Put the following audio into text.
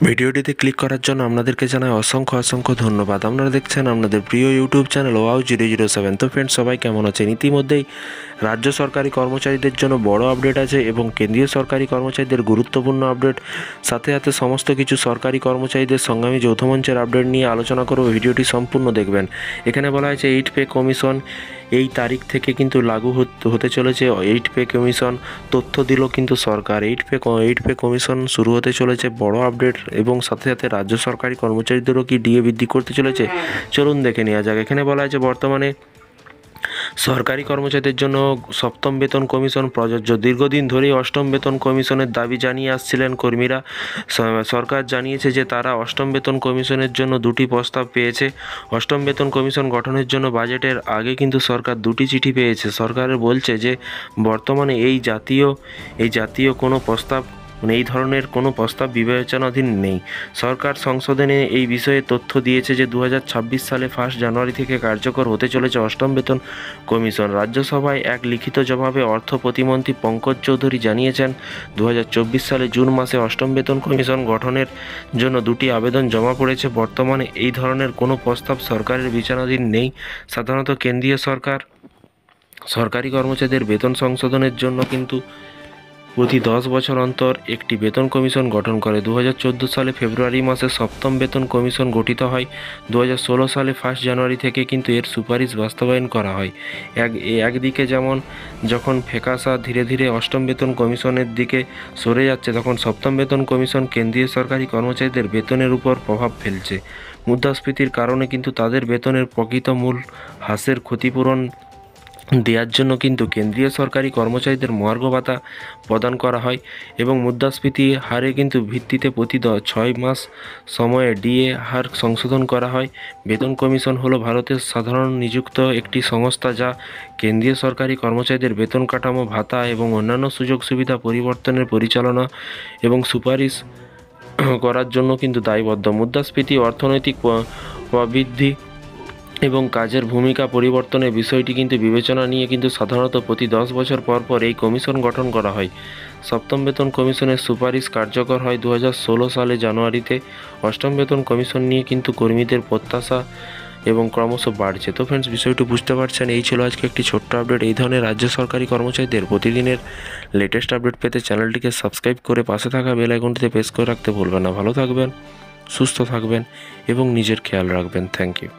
ভিডিওটিতে ক্লিক করার জন্য আপনাদেরকে জানাই অসংখ্য ধন্যবাদ। আপনারা দেখছেন আপনাদের প্রিয় ইউটিউব চ্যানেল wow007। তো ফ্রেন্ডস, সবাই কেমন আছেন? ইতিমধ্যেই রাজ্য সরকারি কর্মচারীদের জন্য বড় আপডেট আছে এবং কেন্দ্রীয় সরকারি কর্মচারীদের গুরুত্বপূর্ণ আপডেট, সাথে সাথে সমস্ত কিছু সরকারি কর্মচারীদের সংগ্রামী যৌথ মঞ্চের আপডেট নিয়ে আলোচনা করব। ভিডিওটি সম্পূর্ণ দেখবেন। এখানে বলা হয়েছে 8 পে কমিশন এই তারিখ থেকে কিন্তু লাগু হতে চলেছে। 8 পে কমিশন তথ্য দিল কিন্তু সরকার। 8 পে কমিশন শুরু হতে চলেছে, বড় আপডেট, এবং সাথে সাথে রাজ্য সরকারি কর্মচারীদেরও কি ডিএ বৃদ্ধি করতে চলেছে, চলুন দেখে নেওয়া যাক। এখানে বলা হয়েছে বর্তমানে সরকারি কর্মচারীদের জন্য সপ্তম বেতন কমিশন প্রযোজ্য। দীর্ঘদিন ধরেই অষ্টম বেতন কমিশনের দাবি জানিয়ে আসছিলেন কর্মীরা। সরকার জানিয়েছে যে তারা অষ্টম বেতন কমিশনের জন্য 2টি প্রস্তাব পেয়েছে। অষ্টম বেতন কমিশন গঠনের জন্য বাজেটের আগে কিন্তু সরকার 2টি চিঠি পেয়েছে। সরকারের বলছে যে বর্তমানে এই জাতীয় কোনো প্রস্তাব, এই ধরনের কোনো প্রস্তাব বিবেচনাধীন নেই। সরকার সংশোধনে এই বিষয়ে তথ্য দিয়েছে যে 2026 সালে 1 জানুয়ারি থেকে কার্যকর হতে চলেছে অষ্টম বেতন কমিশন। রাজ্যসভায় এক লিখিত জবাবে অর্থ প্রতিমন্ত্রী পঙ্কজ চৌধুরী জানিয়েছেন 2024 সালে জুন মাসে অষ্টম বেতন কমিশন গঠনের জন্য 2টি আবেদন জমা পড়েছে। বর্তমানে এই ধরনের কোনো প্রস্তাব সরকারের বিবেচনাধীন নেই। সাধারণত কেন্দ্রীয় সরকার সরকারি কর্মচারীদের বেতন সংশোধনের জন্য কিন্তু প্রতি 10 বছর অন্তর একটি বেতন কমিশন গঠন করে। 2014 সালে ফেব্রুয়ারি মাসে সপ্তম বেতন কমিশন গঠিত হয়। 2016 সালে 1 জানুয়ারি থেকে কিন্তু এর সুপারিশ বাস্তবায়ন করা হয়। একদিকে যখন ফ্যাকাশা ধীরে ধীরে অষ্টম বেতন কমিশনের দিকে সরে যাচ্ছে, তখন সপ্তম বেতন কমিশন কেন্দ্রীয় সরকারি কর্মচারীদের বেতনের উপর প্রভাব ফেলছে। মুদ্রাস্ফীতির কারণে কিন্তু তাদের বেতনের প্রকৃত মূল হ্রাসের ক্ষতিপূরণ দেওয়ার জন্য কিন্তু কেন্দ্রীয় সরকারি কর্মচারীদের মহার্ঘ ভাতা প্রদান করা হয় এবং মুদ্রাস্ফীতি হারে কিন্তু ভিত্তিতে প্রতি 6 মাস সময়ে ডিএ হার সংশোধন করা হয়। বেতন কমিশন হলো ভারতের সাধারণ নিযুক্ত একটি সংস্থা যা কেন্দ্রীয় সরকারি কর্মচারীদের বেতন কাঠামো, ভাতা এবং অন্যান্য সুযোগ সুবিধা পরিবর্তনের পরিচালনা এবং সুপারিশ করার জন্য কিন্তু দায়বদ্ধ। মুদ্রাস্ফীতি, অর্থনৈতিক প্রবৃদ্ধি এবং কাজের ভূমিকা পরিবর্তনের বিষয়টি কিন্তু বিবেচনা নিয়ে কিন্তু সাধারণত প্রতি 10 বছর পর এই কমিশন গঠন করা হয়। সপ্তম বেতন কমিশনের সুপারিশ কার্যকর হয় 2016 সালে জানুয়ারিতে। অষ্টম বেতন কমিশন নিয়ে কিন্তু কর্মীদের প্রত্যাশা এবং ক্রমশ বাড়ছে। তো ফ্রেন্ডস, বিষয়টি বুঝতে পারছেন। এই ছিল আজকে একটি ছোট্ট আপডেট। এই ধরনের রাজ্য সরকারি কর্মচারীদের প্রতিদিনের লেটেস্ট আপডেট পেতে চ্যানেলটিকে সাবস্ক্রাইব করে পাশে থাকা বেল আইকনটিতে প্রেস করে রাখতে ভুলবেন না। ভালো থাকবেন, সুস্থ থাকবেন এবং নিজের খেয়াল রাখবেন। Thank you.